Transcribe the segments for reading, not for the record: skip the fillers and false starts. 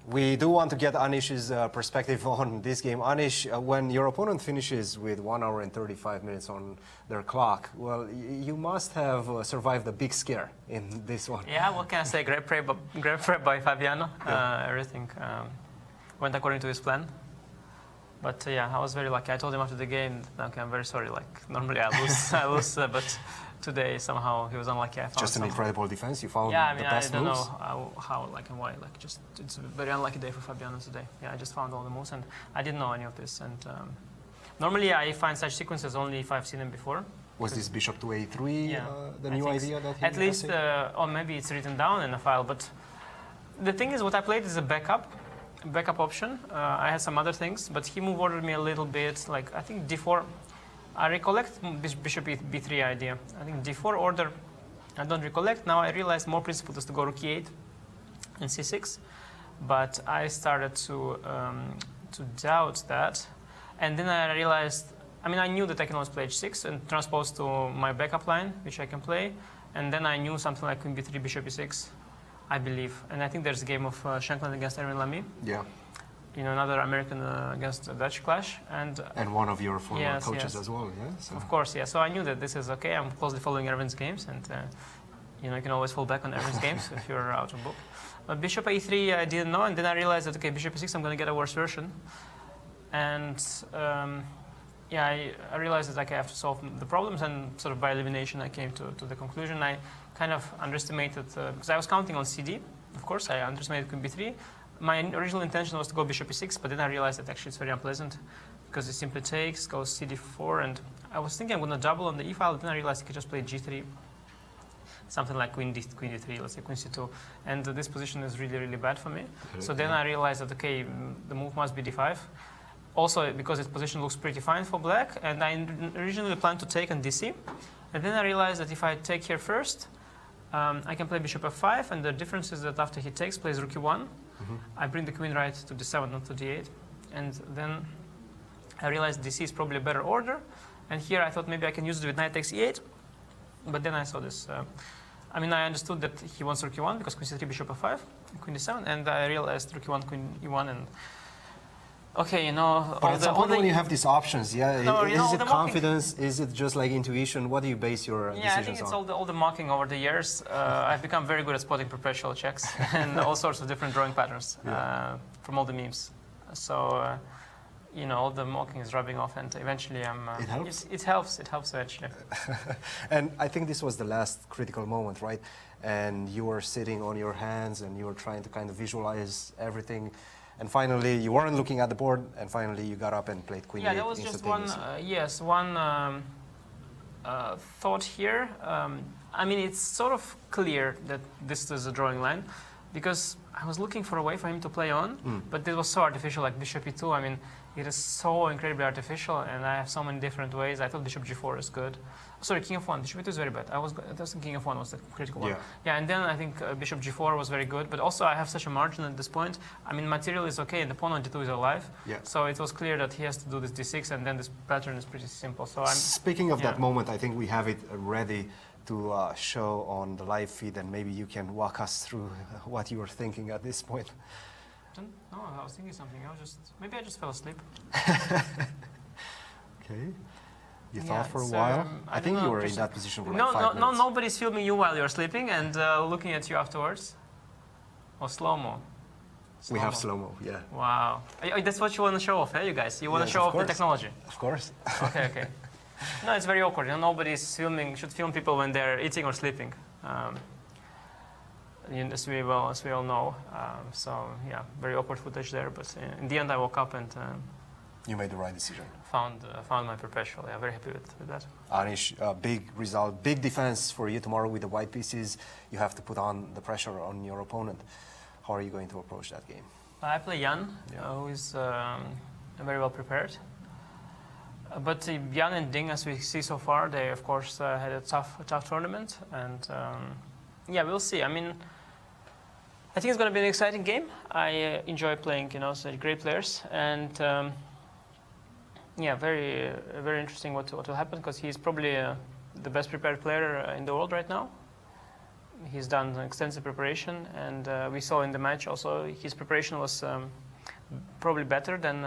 We do want to get Anish's perspective on this game. Anish, when your opponent finishes with 1 hour and 35 minutes on their clock, well, you must have survived a big scare in this one. Yeah, what can I say? Great play by Fabiano. Yeah. Everything went according to his plan. But yeah, I was very lucky. I told him after the game, okay, I'm very sorry. Like normally I lose, but today somehow he was unlucky. I found just an incredible defense. You found the best moves. I don't know how, like, and why. Like, just it's a very unlucky day for Fabiano today. Yeah, I just found all the moves, and I didn't know any of this. And normally I find such sequences only if I've seen them before. Was this bishop to a3 yeah, the new idea that he at least, or maybe it's written down in a file. But the thing is, what I played is a backup option. I had some other things, but he move ordered me a little bit. Like I think d4. I recollect bishop b3 idea. I think d4 order, I don't recollect. Now I realize more principled is to go rook e8 and c6, but I started to doubt that, and then I realized. I mean, I knew that I can always play h6 and transpose to my backup line, which I can play, and then I knew something like queen b3, bishop e6, I believe. And I think there's a game of Shankland against Erwin Lamy. Yeah. You know, another American against a Dutch clash, and one of your former coaches as well, yeah. So. Of course, yeah. So I knew that this is okay. I'm closely following Erwin's games, and you know, you can always fall back on Erwin's games if you're out of book. But bishop a3, I didn't know, and then I realized that okay, bishop e6, I'm going to get a worse version, and yeah, I realized that like, I have to solve the problems, and sort of by elimination, I came to the conclusion. I kind of underestimated because I was counting on CD. Of course, I underestimated queen b3. My original intention was to go bishop e6, but then I realized that actually it's very unpleasant because it simply takes, goes cd4, and I was thinking I'm going to double on the e file, then I realized I could just play g3, something like queen d3, let's say queen c2, and this position is really, really bad for me. So then I realized that, okay, the move must be d5. Also, because its position looks pretty fine for black, and I originally planned to take on dc, and then I realized that if I take here first, I can play bishop f5, and the difference is that after he takes, plays rook e1, I bring the queen right to d7, not to d8, and then I realized dc is probably a better order, and here I thought maybe I can use it with knight takes e8, but then I saw this. I mean, I understood that he wants rook e1 because queen c3, bishop f5, queen d7, and I realized rook e1, queen e1, and okay, you know. But at some point when you have these options, yeah, no, is it confidence? Is it just like intuition? What do you base your decisions on? Yeah, I think it's all the marking over the years. I've become very good at spotting perpetual checks and all sorts of different drawing patterns from all the memes. So, you know, all the mocking is rubbing off, and eventually I'm. It helps. It helps. It helps eventually. And I think this was the last critical moment, right? And you were sitting on your hands, and you were trying to kind of visualize everything. And finally, you weren't looking at the board, and finally you got up and played queen. Yeah, that was just one. One thought here. I mean, it's sort of clear that this is a drawing line, because I was looking for a way for him to play on, but it was so artificial, like bishop e2. I mean, it is so incredibly artificial, and I have so many different ways. I thought bishop g4 is good. Sorry, king of1. Bishop e2 is very bad. I was thinking king of1 was the critical one. Yeah, and then I think bishop g4 was very good. But also I have such a margin at this point. I mean, material is okay, and the pawn on d2 is alive. Yeah. So it was clear that he has to do this d6, and then this pattern is pretty simple. So I'm speaking of that moment, I think we have it ready to show on the live feed, and maybe you can walk us through what you were thinking at this point. No, I was thinking something. Maybe I just fell asleep. Okay. You thought for a while? I think you were in that position for like 5 minutes. No, nobody's filming you while you're sleeping and looking at you afterwards. Or slow-mo. We have slow-mo, yeah. Wow. That's what you want to show off, eh, you guys? You want to show off the technology? Of course. Okay. No, it's very awkward. You know, nobody's filming, should film people when they're eating or sleeping. As we all know. So, yeah, very awkward footage there. But in the end, I woke up and... you made the right decision. Found my perpetual. Yeah, very happy with that. Anish, big result, big defense for you tomorrow with the white pieces. You have to put on the pressure on your opponent. How are you going to approach that game? I play Jan, who is very well prepared. But Jan and Ding, as we see so far, they of course had a tough tournament, and yeah, we'll see. I mean, I think it's going to be an exciting game. I enjoy playing, such great players, and yeah, very interesting what will happen, because he's probably the best prepared player in the world right now. he's done extensive preparation, and we saw in the match also his preparation was probably better than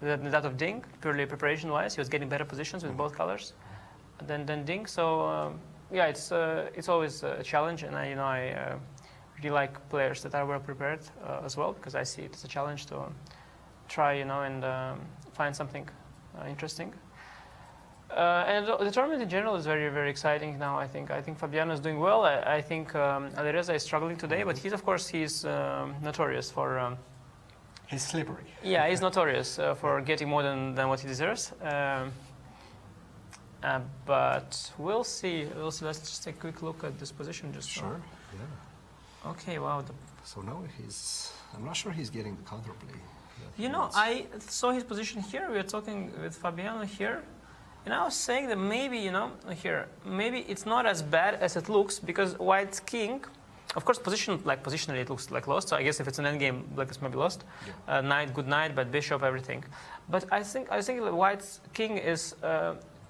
that of Ding, purely preparation-wise. He was getting better positions with both colors than Ding. So yeah, it's always a challenge, and I really like players that are well prepared as well, because I see it as a challenge to try and find something interesting. And the tournament in general is very, very exciting now. I think Fabiano is doing well. I think Alireza is struggling today, but he's notorious for. He's slippery. Yeah, he's notorious for getting more than what he deserves. But we'll see. Let's just take a quick look at this position. Sure. Yeah. Okay. Wow. So now I'm not sure he's getting the counterplay. I saw his position here. We were talking with Fabiano here. And I was saying that maybe, maybe it's not as bad as it looks, because White's king, of course, positionally it looks like lost. So I guess if it's an endgame, Black is maybe lost. Yeah. Knight, good knight, but bishop, everything. But I think that White's king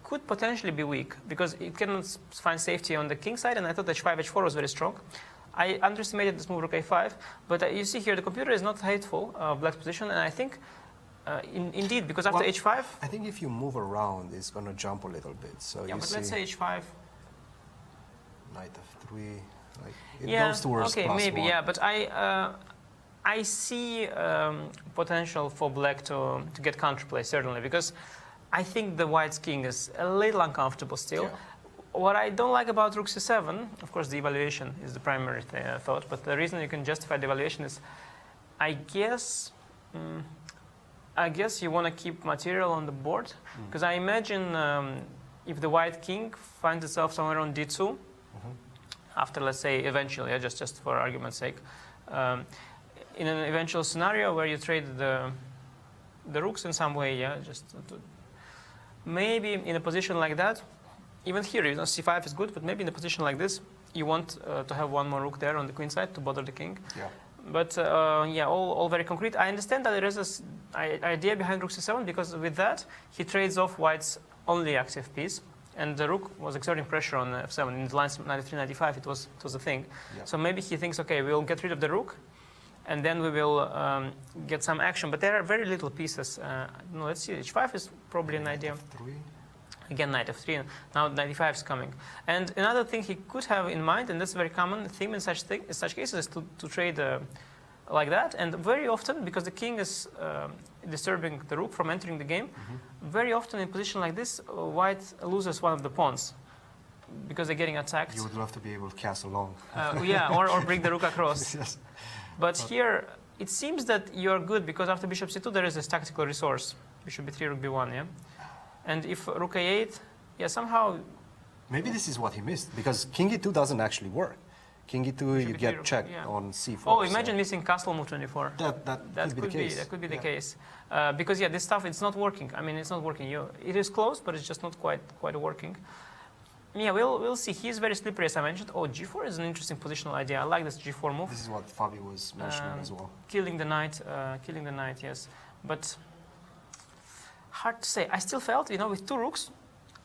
could potentially be weak, because it cannot find safety on the king side. And I thought h5, h4 was very strong. I underestimated this move rook a5, but you see here the computer is not hateful of Black's position, and I think. Indeed, because after h5... I think if you move around, it's going to jump a little bit. So yeah, but let's say h5... Knight f3... it goes towards okay, maybe, yeah, but I see potential for Black to get counterplay, certainly, because I think the White's king is a little uncomfortable still. Yeah. What I don't like about rook c7, of course, the evaluation is the primary thought, but the reason you can justify the evaluation is, I guess you want to keep material on the board, because I imagine if the White king finds itself somewhere on d2, after, let's say, eventually, just for argument's sake, in an eventual scenario where you trade the rooks in some way, maybe in a position like that, even here, c5 is good, but maybe in a position like this, you want to have one more rook there on the queen side to bother the king. Yeah. But all very concrete. I understand that there is this idea behind rook c7, because with that he trades off White's only active piece, and the rook was exerting pressure on f7 in the lines 93, 95. It was a thing. Yeah. So maybe he thinks, okay, we'll get rid of the rook, and then we will get some action. But there are very little pieces. Let's see. h5 is probably an idea. F3. Again, knight f3, and now 95 is coming. And another thing he could have in mind, and that's a very common theme in such cases, is to trade like that. And very often, because the king is disturbing the rook from entering the game, very often in a position like this, White loses one of the pawns, because they're getting attacked. You would love to be able to castle long. Or bring the rook across. Yes. But here, it seems that you're good, because after bishop c2, there is this tactical resource. Bishop b3, rook b1, yeah? And if rook a8, somehow... Maybe this is what he missed, because king e2 doesn't actually work. King e2, you get checked on c4. Oh, imagine missing castle move 24. That could be the case. That could be the case. Because, this stuff, it's not working. I mean, it's not working. It is close, but it's just not quite working. Yeah, we'll see. He's very slippery, as I mentioned. Oh, g4 is an interesting positional idea. I like this g4 move. This is what Fabi was mentioning as well. Killing the knight, yes. But... hard to say. I still felt, with two rooks,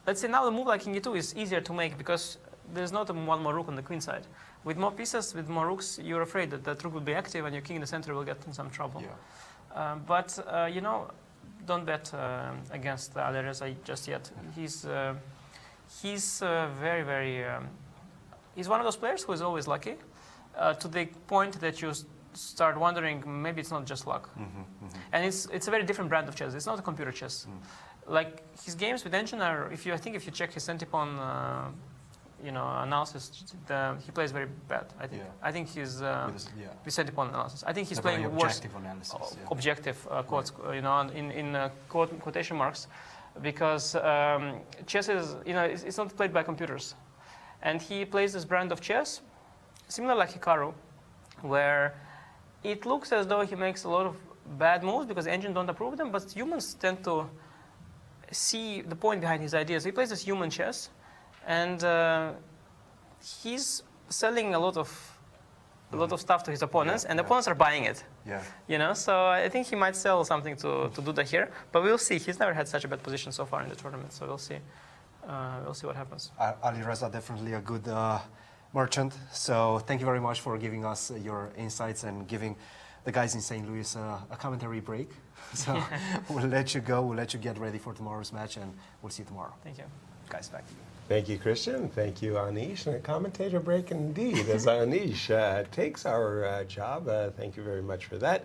let's say now the move like king e2 is easier to make, because there's not one more rook on the queen side. With more pieces, with more rooks, you're afraid that that rook will be active and your king in the center will get in some trouble. Yeah. But don't bet against Alireza just yet. He's very, very... he's one of those players who is always lucky, to the point that you start wondering, maybe it's not just luck. And it's a very different brand of chess. It's not a computer chess. Like his games with engine are, if you check his centipawn analysis, he plays very bad. I think he's with centipawn analysis. I think he's playing worse. Objective quotes, in quotation marks, because chess is, it's not played by computers, and he plays this brand of chess, similar like Hikaru, where it looks as though he makes a lot of bad moves because the engine don't approve them, but humans tend to see the point behind his ideas. He plays this human chess, and he's selling a lot of stuff to his opponents, and the opponents are buying it. Yeah. So I think he might sell something to do that here, but we'll see. He's never had such a bad position so far in the tournament, so we'll see. We'll see what happens. Alireza definitely a good merchant. So thank you very much for giving us your insights and giving the guys in St. Louis a commentary break. So we'll let you go. We'll let you get ready for tomorrow's match, and we'll see you tomorrow. Thank you. Guys, back to you. Thank you, Cristian. Thank you, Anish. And a commentator break indeed, as Anish takes our job. Thank you very much for that.